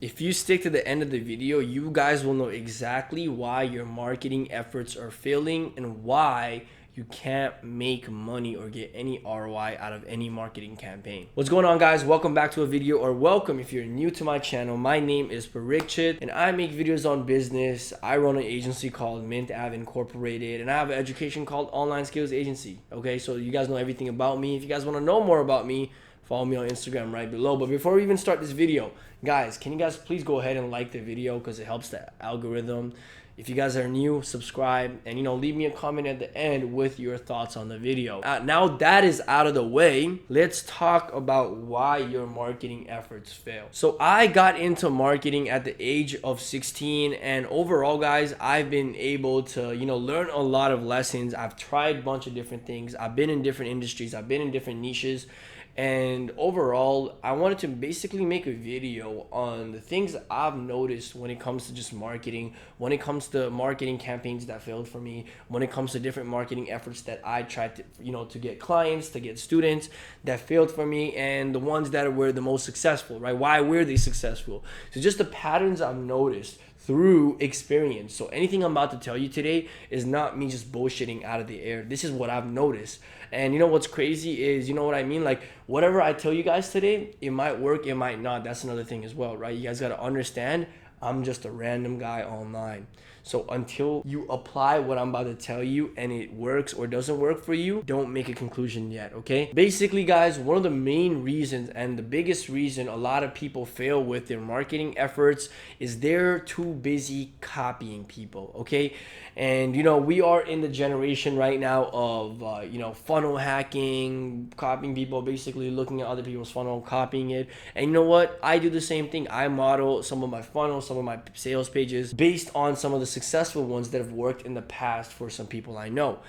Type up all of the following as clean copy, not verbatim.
If you stick to the end of the video, you guys will know exactly why your marketing efforts are failing and why you can't make money or get any ROI out of any marketing campaign. What's going on, guys? Welcome back to a video, or welcome if you're new to my channel. My name is Parikshit and I make videos on business. I run an agency called Mint Ave Incorporated and I have an education called Online Skills Agency. Okay, so you guys know everything about me. If you guys want to know more about me, follow me on Instagram right below. But before we even start this video, guys, can you guys please go ahead and like the video because it helps the algorithm. If you guys are new, subscribe and leave me a comment at the end with your thoughts on the video. Now that is out of the way, let's talk about why your marketing efforts fail. So I got into marketing at the age of 16, and overall, guys, I've been able to learn a lot of lessons. I've tried a bunch of different things. I've been in different industries. I've been in different niches. And overall, I wanted to basically make a video on the things I've noticed when it comes to just marketing, when it comes to marketing campaigns that failed for me, when it comes to different marketing efforts that I tried to, to get clients, to get students that failed for me, and the ones that were the most successful, right? Why were they successful? So just the patterns I've noticed through experience. So anything I'm about to tell you today is not me just bullshitting out of the air. This is what I've noticed. And what's crazy is, what I mean? Like, whatever I tell you guys today, it might work, it might not. That's another thing as well, right? You guys got to understand, I'm just a random guy online. So until you apply what I'm about to tell you and it works or doesn't work for you, don't make a conclusion yet, okay? Basically, guys, one of the main reasons and the biggest reason a lot of people fail with their marketing efforts is they're too busy copying people, okay? And we are in the generation right now of funnel hacking, copying people, basically looking at other people's funnel, copying it. And you know what? I do the same thing. I model some of my funnels, some of my sales pages based on some of the successful ones that have worked in the past for some people I know.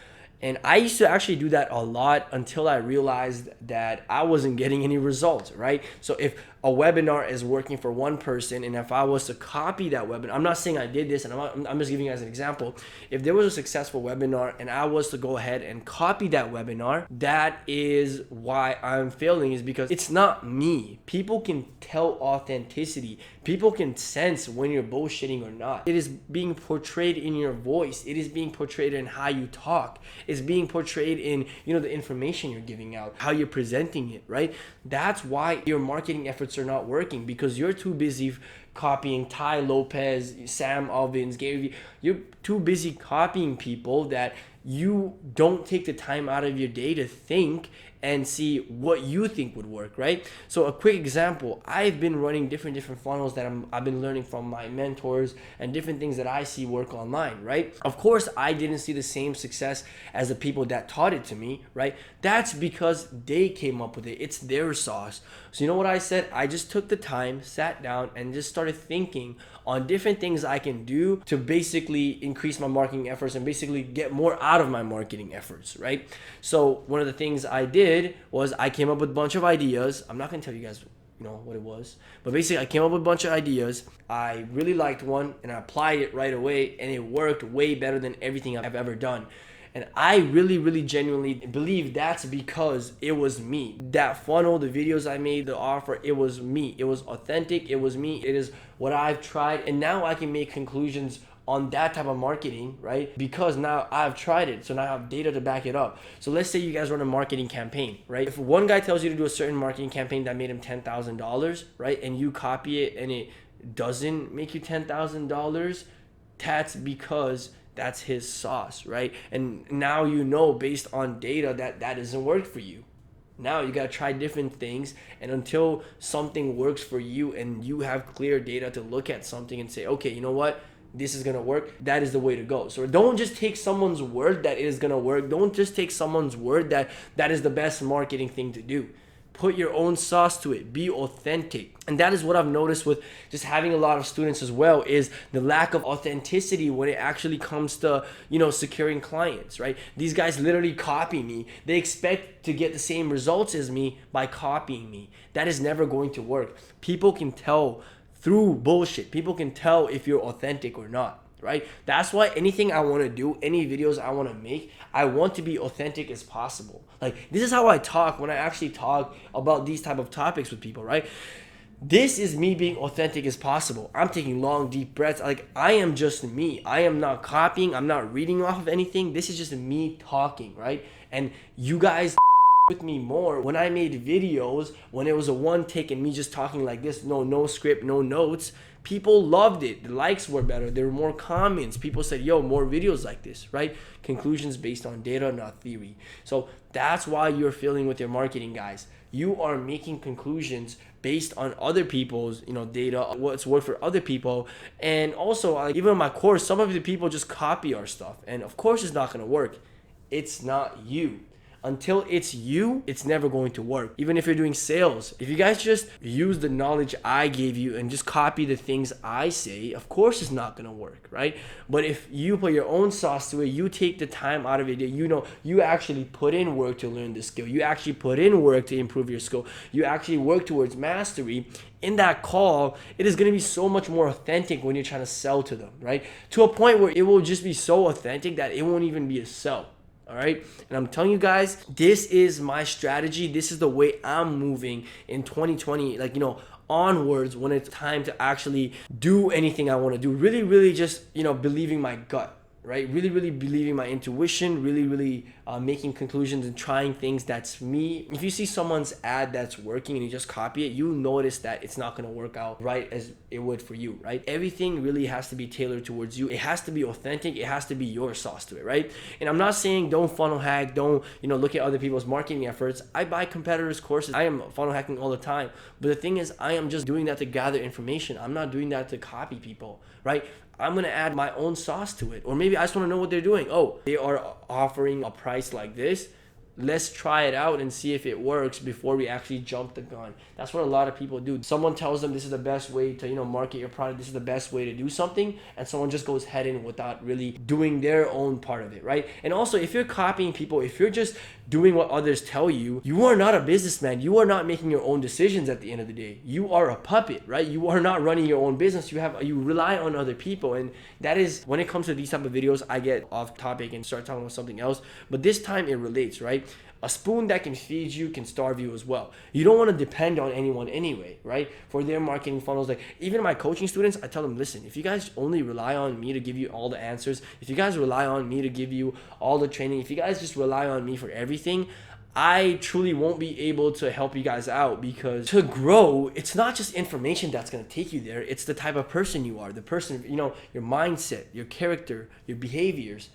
And I used to actually do that a lot until I realized that I wasn't getting any results, right? So if a webinar is working for one person, and if I was to copy that webinar, I'm not saying I did this, and I'm just giving you guys an example. If there was a successful webinar and I was to go ahead and copy that webinar, that is why I'm failing, is because it's not me. People can tell authenticity. People can sense when you're bullshitting or not. It is being portrayed in your voice. It is being portrayed in how you talk. It's being portrayed in, the information you're giving out, how you're presenting it, right? That's why your marketing efforts are not working, because you're too busy copying Tai Lopez, Sam Alvins, Gary Vee. You're too busy copying people that you don't take the time out of your day to think and see what you think would work, right? So a quick example, I've been running different funnels that I've been learning from my mentors and different things that I see work online, right? Of course, I didn't see the same success as the people that taught it to me, right? That's because they came up with it. It's their sauce. So you know what I said? I just took the time, sat down, and just started thinking on different things I can do to basically increase my marketing efforts and basically get more out of my marketing efforts, right? So one of the things I did was I came up with a bunch of ideas. I'm not gonna tell you guys what it was, but basically I came up with a bunch of ideas. I really liked one and I applied it right away, and it worked way better than everything I've ever done. And I really genuinely believe that's because it was me. That funnel, the videos I made, the offer, it was me. It was authentic. It was me. It is what I've tried. And now I can make conclusions on that type of marketing, right? Because now I've tried it. So now I have data to back it up. So let's say you guys run a marketing campaign, right? If one guy tells you to do a certain marketing campaign that made him $10,000, right? And you copy it and it doesn't make you $10,000, that's because that's his sauce, right? And now based on data that doesn't work for you. Now you got to try different things, and until something works for you and you have clear data to look at something and say, okay, you know what? This is going to work. That is the way to go. So don't just take someone's word that it is going to work. Don't just take someone's word that is the best marketing thing to do. Put your own sauce to it. Be authentic. And that is what I've noticed with just having a lot of students as well, is the lack of authenticity when it actually comes to, securing clients, right? These guys literally copy me. They expect to get the same results as me by copying me. That is never going to work. People can tell through bullshit. People can tell if you're authentic or not, right? That's why anything I want to do, any videos I want to make, I want to be authentic as possible. Like, this is how I talk when I actually talk about these type of topics with people, right? This is me being authentic as possible. I'm taking long, deep breaths. Like, I am just me. I am not copying. I'm not reading off of anything. This is just me talking, right? And you guys with me more when I made videos, when it was a one take and me just talking like this, no script, no notes. People loved it. The likes were better. There were more comments. People said, yo, more videos like this, right? Conclusions based on data, not theory. So that's why you're failing with your marketing, guys. You are making conclusions based on other people's, data, what's worked for other people. And also, like, even in my course, some of the people just copy our stuff. And of course, it's not going to work. It's not you. Until it's you, it's never going to work. Even if you're doing sales, if you guys just use the knowledge I gave you and just copy the things I say, of course it's not gonna work, right? But if you put your own sauce to it, you take the time out of it, you actually put in work to learn the skill. You actually put in work to improve your skill. You actually work towards mastery. In that call, it is going to be so much more authentic when you're trying to sell to them, right? To a point where it will just be so authentic that it won't even be a sell. All right. And I'm telling you guys, this is my strategy. This is the way I'm moving in 2020, onwards, when it's time to actually do anything I want to do. Really, really just, believing my gut, right? Really, really believing my intuition, really making conclusions and trying things that's me. If you see someone's ad that's working and you just copy it, you notice that it's not going to work out right as it would for you, right? Everything really has to be tailored towards you. It has to be authentic. It has to be your sauce to it, right? And I'm not saying don't funnel hack, don't, look at other people's marketing efforts. I buy competitors' courses. I am funnel hacking all the time. But the thing is, I am just doing that to gather information. I'm not doing that to copy people, right? I'm going to add my own sauce to it. Or maybe I just want to know what they're doing. Oh, they are offering a price like this. Let's try it out and see if it works before we actually jump the gun. That's what a lot of people do. Someone tells them this is the best way to, market your product. This is the best way to do something. And someone just goes head in without really doing their own part of it, right? And also, if you're copying people, if you're just doing what others tell you, you are not a businessman. You are not making your own decisions at the end of the day. You are a puppet, right? You are not running your own business. You rely on other people. And that is, when it comes to these type of videos, I get off topic and start talking about something else. But this time it relates, right? A spoon that can feed you can starve you as well. You don't want to depend on anyone anyway, right? For their marketing funnels. Like, even my coaching students, I tell them, listen, if you guys only rely on me to give you all the answers, if you guys rely on me to give you all the training, if you guys just rely on me for everything, I truly won't be able to help you guys out, because to grow, it's not just information that's going to take you there. It's the type of person you are, the person, your mindset, your character, your behaviors.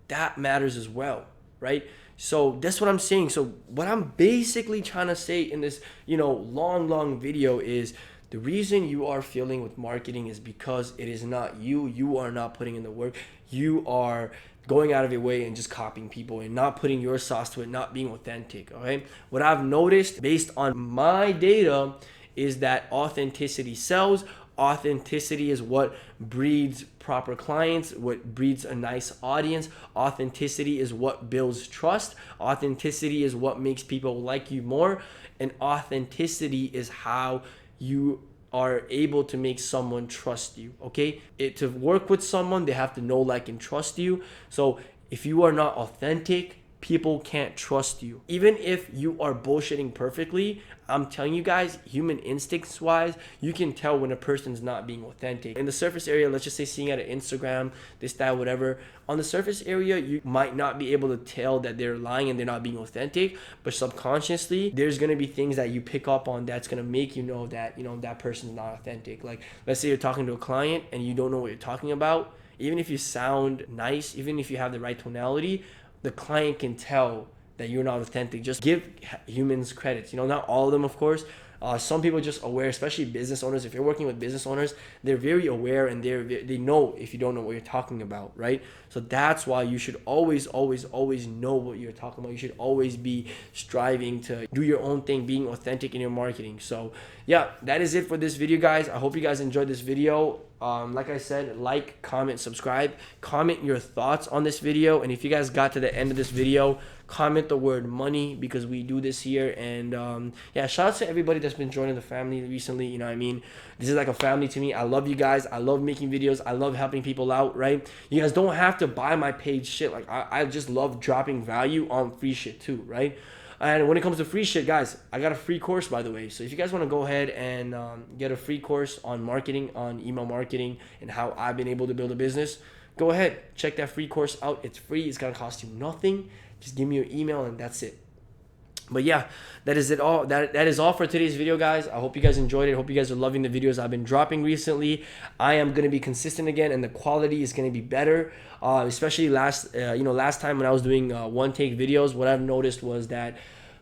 That matters as well, right? So that's what I'm saying. So what I'm basically trying to say in this, long video is, the reason you are failing with marketing is because it is not you. You are not putting in the work. You are going out of your way and just copying people and not putting your sauce to it, not being authentic, okay? What I've noticed based on my data is that authenticity sells. Authenticity is what breeds proper clients, what breeds a nice audience. Authenticity is what builds trust. Authenticity is what makes people like you more. And authenticity is how you are able to make someone trust you, okay? To work with someone, they have to know, like, and trust you. So if you are not authentic, people can't trust you. Even if you are bullshitting perfectly, I'm telling you guys, human instincts wise, you can tell when a person's not being authentic. In the surface area, let's just say seeing at an Instagram, this, that, whatever. On the surface area, you might not be able to tell that they're lying and they're not being authentic, but subconsciously, there's going to be things that you pick up on that's going to make you know that, that person's not authentic. Like, let's say you're talking to a client and you don't know what you're talking about. Even if you sound nice, even if you have the right tonality, the client can tell that you're not authentic. Just give humans credits. Not all of them, of course. Some people are just aware, especially business owners. If you're working with business owners, they're very aware and they know if you don't know what you're talking about, right? So that's why you should always know what you're talking about. You should always be striving to do your own thing, being authentic in your marketing. So yeah, that is it for this video, guys. I hope you guys enjoyed this video. Like I said, like, comment, subscribe, comment your thoughts on this video. And if you guys got to the end of this video, comment the word money, because we do this here. And yeah, shout out to everybody that's been joining the family recently. You know what I mean? This is like a family to me. I love you guys. I love making videos. I love helping people out, right? You guys don't have to buy my paid shit. Like, I just love dropping value on free shit too, right? And when it comes to free shit, guys, I got a free course, by the way. So if you guys want to go ahead and get a free course on marketing, on email marketing, and how I've been able to build a business, go ahead, check that free course out. It's free. It's gonna cost you nothing. Just give me your email and that's it. But yeah, that is it all. That is all for today's video, guys. I hope you guys enjoyed it. I hope you guys are loving the videos I've been dropping recently. I am gonna be consistent again, and the quality is gonna be better. Especially last time when I was doing one take videos, what I've noticed was that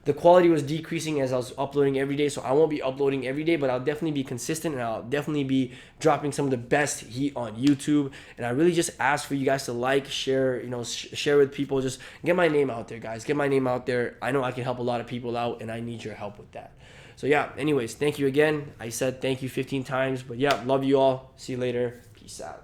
the quality was decreasing as I was uploading every day. So I won't be uploading every day, but I'll definitely be consistent, and I'll definitely be dropping some of the best heat on YouTube. And I really just ask for you guys to like, share, share with people. Just get my name out there, guys. Get my name out there. I know I can help a lot of people out, and I need your help with that. So yeah, anyways, thank you again. I said thank you 15 times, but yeah, love you all. See you later. Peace out.